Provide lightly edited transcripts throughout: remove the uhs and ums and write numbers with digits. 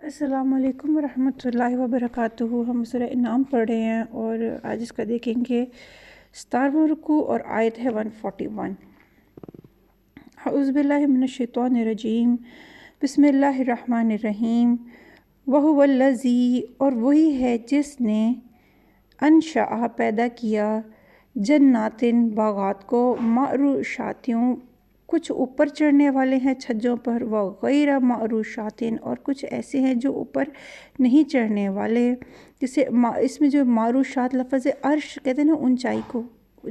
السلام علیکم ورحمۃ اللہ وبرکاتہ۔ ہم سورہ انعام پڑھ رہے ہیں اور آج اس کا دیکھیں گے 17واں رکوع اور آیت ہے 141۔ اعوذ باللہ من الشیطان الرجیم، بسم اللہ الرحمن الرحیم۔ وَهُوَ الَّذِي، اور وہی ہے جس نے انشأ پیدا کیا جناتٍ باغات کو، معروشاتوں کچھ اوپر چڑھنے والے ہیں چھجوں پر، وغیر معروشاتٍ اور کچھ ایسے ہیں جو اوپر نہیں چڑھنے والے۔ جسے اس میں جو معروشات لفظ ہے، عرش کہتے ہیں نا اونچائی کو،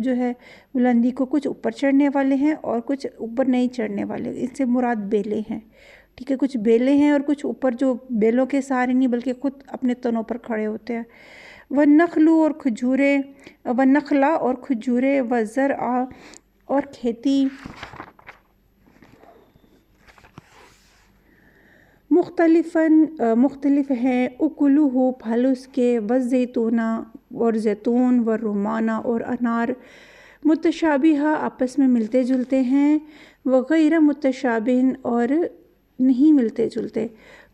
جو ہے بلندی کو، کچھ اوپر چڑھنے والے ہیں اور کچھ اوپر نہیں چڑھنے والے۔ اس سے مراد بیلیں ہیں، ٹھیک ہے، کچھ بیلیں ہیں اور کچھ اوپر جو بیلوں کے سہارے نہیں بلکہ خود اپنے تنوں پر کھڑے ہوتے ہیں۔ وَالنَّخْلُ اور کھجوریں، وَالنَّخْلَ اور کھجوریں، وَالزَّرْعَ اور کھیتی، مختلف ہیں، اکلہ پھل اس کے، والزیتون اور زیتون، والرمان اور انار، متشابہہ آپس میں ملتے جلتے ہیں، وغیر متشابہ اور نہیں ملتے جلتے۔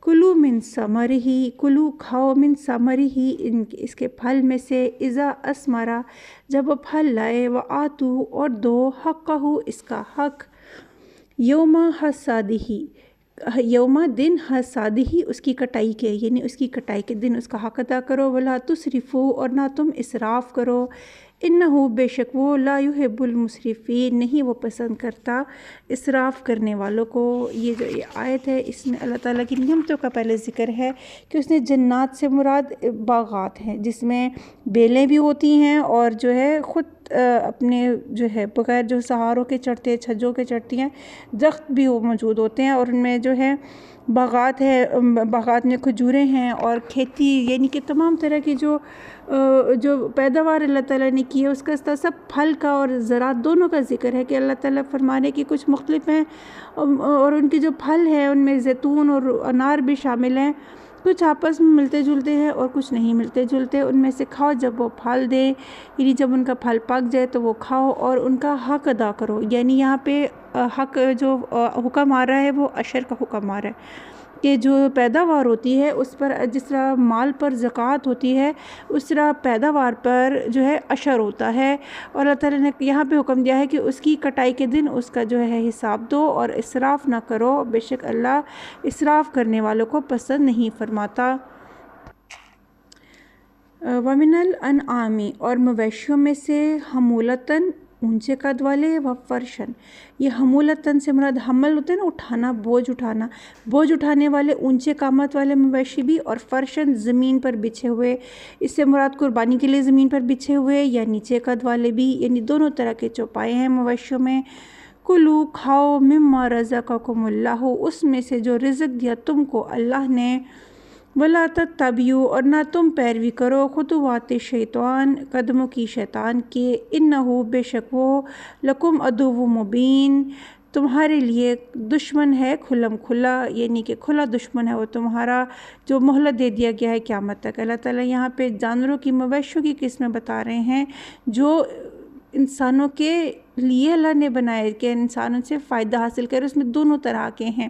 کلو من ثمرہ، کلو کھاؤ، من ثمرہ اس کے پھل میں سے، اذا اثمرا جب وہ پھل لائے، وآتوا اور دو، حقہ اس کا حق، یوم حصادہ یوم دن حصادہ اس کی کٹائی کے، یعنی اس کی کٹائی کے دن اس کا حق ادا کرو، ولا تسرفوا اور نہ تم اسراف کرو، انہ بے شک وہ، لا یحب المسرفین نہیں وہ پسند کرتا اسراف کرنے والوں کو۔ یہ جو یہ آیت ہے اس میں اللہ تعالیٰ کی نعمتوں کا پہلے ذکر ہے کہ اس نے جنات سے مراد باغات ہیں جس میں بیلیں بھی ہوتی ہیں اور جو ہے خود اپنے جو ہے بغیر جو سہاروں کے چڑھتے چھجوں کے چڑھتی ہیں، درخت بھی وہ موجود ہوتے ہیں، اور ان میں جو ہے باغات ہے، باغات میں کھجوریں ہیں اور کھیتی، یعنی کہ تمام طرح کی جو پیداوار اللہ تعالیٰ نے کی ہے اس کا سب پھل کا اور زراعت دونوں کا ذکر ہے کہ اللہ تعالیٰ فرمانے کی کچھ مختلف ہیں اور ان کے جو پھل ہیں ان میں زیتون اور انار بھی شامل ہیں، کچھ آپس میں ملتے جلتے ہیں اور کچھ نہیں ملتے جلتے۔ ان میں سے کھاؤ جب وہ پھل دے، یعنی جب ان کا پھل پک جائے تو وہ کھاؤ اور ان کا حق ادا کرو، یعنی یہاں پہ حق جو حکم آ رہا ہے وہ عشر کا حکم آ رہا ہے کہ جو پیداوار ہوتی ہے اس پر جس طرح مال پر زکوٰۃ ہوتی ہے اس طرح پیداوار پر جو ہے عشر ہوتا ہے، اور اللہ تعالیٰ نے یہاں پہ حکم دیا ہے کہ اس کی کٹائی کے دن اس کا جو ہے حساب دو اور اسراف نہ کرو، بے شک اللہ اسراف کرنے والوں کو پسند نہیں فرماتا۔ وَمِنَ الْأَنْعَامِ اور مویشیوں میں سے، حمولتاً اونچے قد والے، وفرشن یہ حمولتاً سے مراد حمل ہوتے ہیں نا اٹھانا، بوجھ اٹھانے والے اونچے قامت والے مویشی بھی، اور فرشن زمین پر بچھے ہوئے، اس سے مراد قربانی کے لیے زمین پر بچھے ہوئے یا نیچے قد والے بھی، یعنی دونوں طرح کے چوپائے ہیں مویشیوں میں۔ کلو کھاؤ، مما رزقکم اللہ اس میں سے جو رزق دیا تم کو اللہ نے، ولا تتبعوا اور نہ تم پیروی کرو، خطوات شیطان قدموں کی شیطان کے، انہ بے شک وہ، لکم عدو مبین تمہارے لیے دشمن ہے کھلم کھلا، یعنی کہ کھلا دشمن ہے وہ تمہارا، جو مہلت دے دیا گیا ہے قیامت تک۔ اللہ تعالیٰ یہاں پہ جانوروں کی مویشیوں کی قسمیں بتا رہے ہیں جو انسانوں کے لیے اللہ نے بنائے کہ انسان ان سے فائدہ حاصل کرے، اس میں دونوں طرح کے ہیں،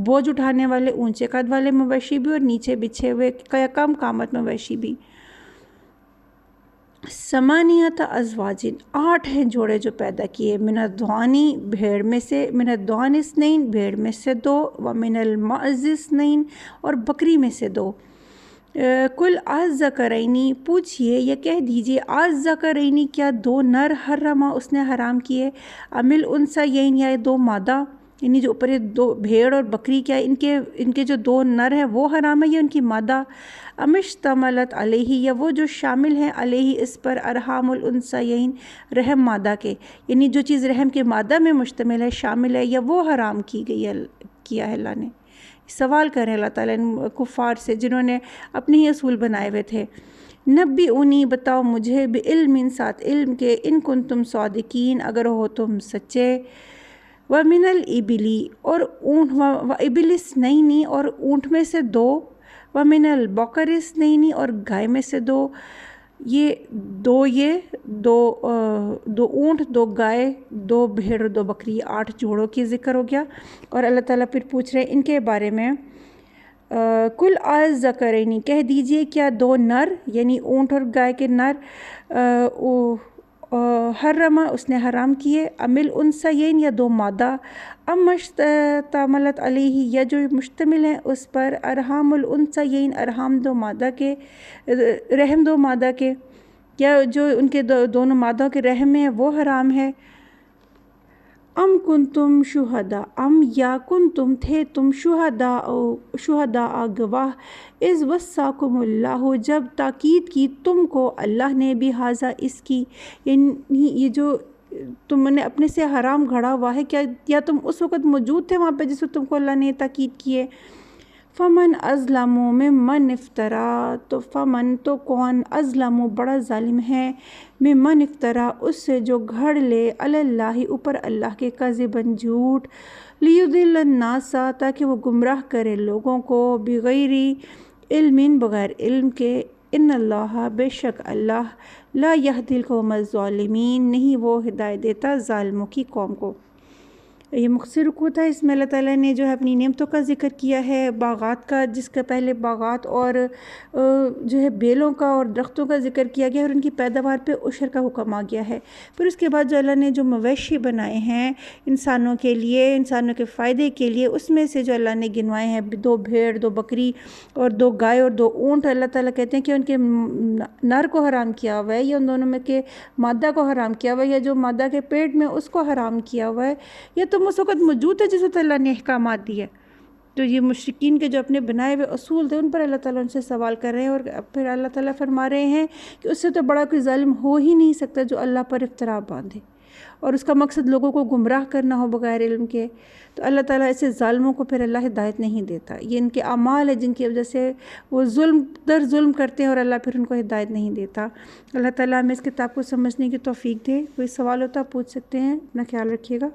بوجھ اٹھانے والے اونچے قد والے مویشی بھی اور نیچے بچھے ہوئے کم قامت مویشی بھی۔ ثمانیۃ ازواج 8 ہیں جوڑے جو پیدا کیے، من الضانی بھیڑ میں سے، من الضان اثنین بھیڑ میں سے 2، ومن المعز اثنین اور بکری میں سے 2۔ کل الذکرین پوچھئے یا کہہ دیجئے، الذکرین کیا 2 نر حرما اس نے حرام کیے، ام الانثیین یا 2 مادہ، یعنی جو اوپر 2 بھیڑ اور بکری کیا ان کے جو 2 نر ہیں وہ حرام ہے یا ان کی مادہ، ام اشتملت علیہ یا وہ جو شامل ہیں علیہ اس پر، ارحام الانثیین رحم مادہ کے، یعنی جو چیز رحم کے مادہ میں مشتمل ہے شامل ہے یا وہ حرام کیا ہے اللہ نے۔ سوال کریں اللہ تعالیٰ نے کفار سے جنہوں نے اپنے ہی اصول بنائے ہوئے تھے۔ نبئونی بتاؤ مجھے، بعلم ساتھ علم کے، ان کنتم صادقین اگر ہو تم سچے، ومن الابل اور اونٹ، وابل اثنین اور اونٹ میں سے 2، ومن البقر اثنین اور گائے میں سے 2، یہ دو اونٹ، 2 گائے، 2 بھیڑ اور 2 بکری، 8 جوڑوں کی ذکر ہو گیا۔ اور اللہ تعالیٰ پھر پوچھ رہے ہیں ان کے بارے میں، کل آز ذکرینی کہہ دیجئے کیا دو نر یعنی اونٹ اور گائے کے نر حرمہ اس نے حرام کیے، امل انثیین یا دو مادہ، ام مشتملت علیہ یا جو مشتمل ہیں اس پر ارحام الانثیین ارحام دو مادہ کے رحم دو مادہ کے، یا جو ان کے دونوں مادوں کے رحم میں ہے وہ حرام ہے۔ ام کنتم شہداء ام یا کنتم تھے تم شہداء گواہ اذ وصاکم اللہ جب تاکید کی تم کو اللہ نے بھی حاضہ اس کی، یعنی یہ جو تم نے اپنے سے حرام گھڑا ہوا ہے کیا تم اس وقت موجود تھے وہاں پہ جس وقت تم کو اللہ نے تاکید کی ہے؟ فمن ازلم ممن افطرا تو فمن تو کون ازلم بڑا ظالم ہے ممن افطرا اس سے جو گھڑ لے اللہ اوپر اللہ کے کذباً جھوٹ لیضل الناس تاکہ وہ گمراہ کرے لوگوں کو بغیر علم بغیر علم کے، ان اللہ بے شک اللہ لا یہدی القوم الظالمین نہیں وہ ہدایت دیتا ظالموں کی قوم کو۔ یہ مختصر رکوع تھا، اس میں اللہ تعالیٰ نے جو ہے اپنی نعمتوں کا ذکر کیا ہے، باغات کا جس کا پہلے باغات اور جو ہے بیلوں کا اور درختوں کا ذکر کیا گیا اور ان کی پیداوار پہ عشر کا حکم آ گیا ہے۔ پھر اس کے بعد جو اللہ نے جو مویشی بنائے ہیں انسانوں کے لیے، انسانوں کے فائدے کے لیے، اس میں سے جو اللہ نے گنوائے ہیں 2 بھیڑ 2 بکری اور 2 گائے اور 2 اونٹ، اللہ تعالیٰ کہتے ہیں کہ ان کے نر کو حرام کیا ہوا ہے یا ان دونوں میں کے مادہ کو حرام کیا ہوا ہے یا جو مادہ کے پیٹ میں اس کو حرام کیا ہوا ہے، یا تم اس وقت موجود ہے جس وقت اللہ نے احکامات دیے۔ تو یہ مشرکین کے جو اپنے بنائے ہوئے اصول تھے ان پر اللہ تعالیٰ ان سے سوال کر رہے ہیں، اور پھر اللہ تعالیٰ فرما رہے ہیں کہ اس سے تو بڑا کوئی ظالم ہو ہی نہیں سکتا جو اللہ پر افتراء باندھے اور اس کا مقصد لوگوں کو گمراہ کرنا ہو بغیر علم کے۔ تو اللہ تعالیٰ ایسے ظالموں کو پھر اللہ ہدایت نہیں دیتا، یہ ان کے اعمال ہے جن کی وجہ سے وہ ظلم در ظلم کرتے ہیں اور اللہ پھر ان کو ہدایت نہیں دیتا۔ اللہ تعالیٰ ہمیں اس کتاب کو سمجھنے کی توفیق دے۔ کوئی سوال ہوتا پوچھ سکتے ہیں، اپنا خیال رکھیے گا۔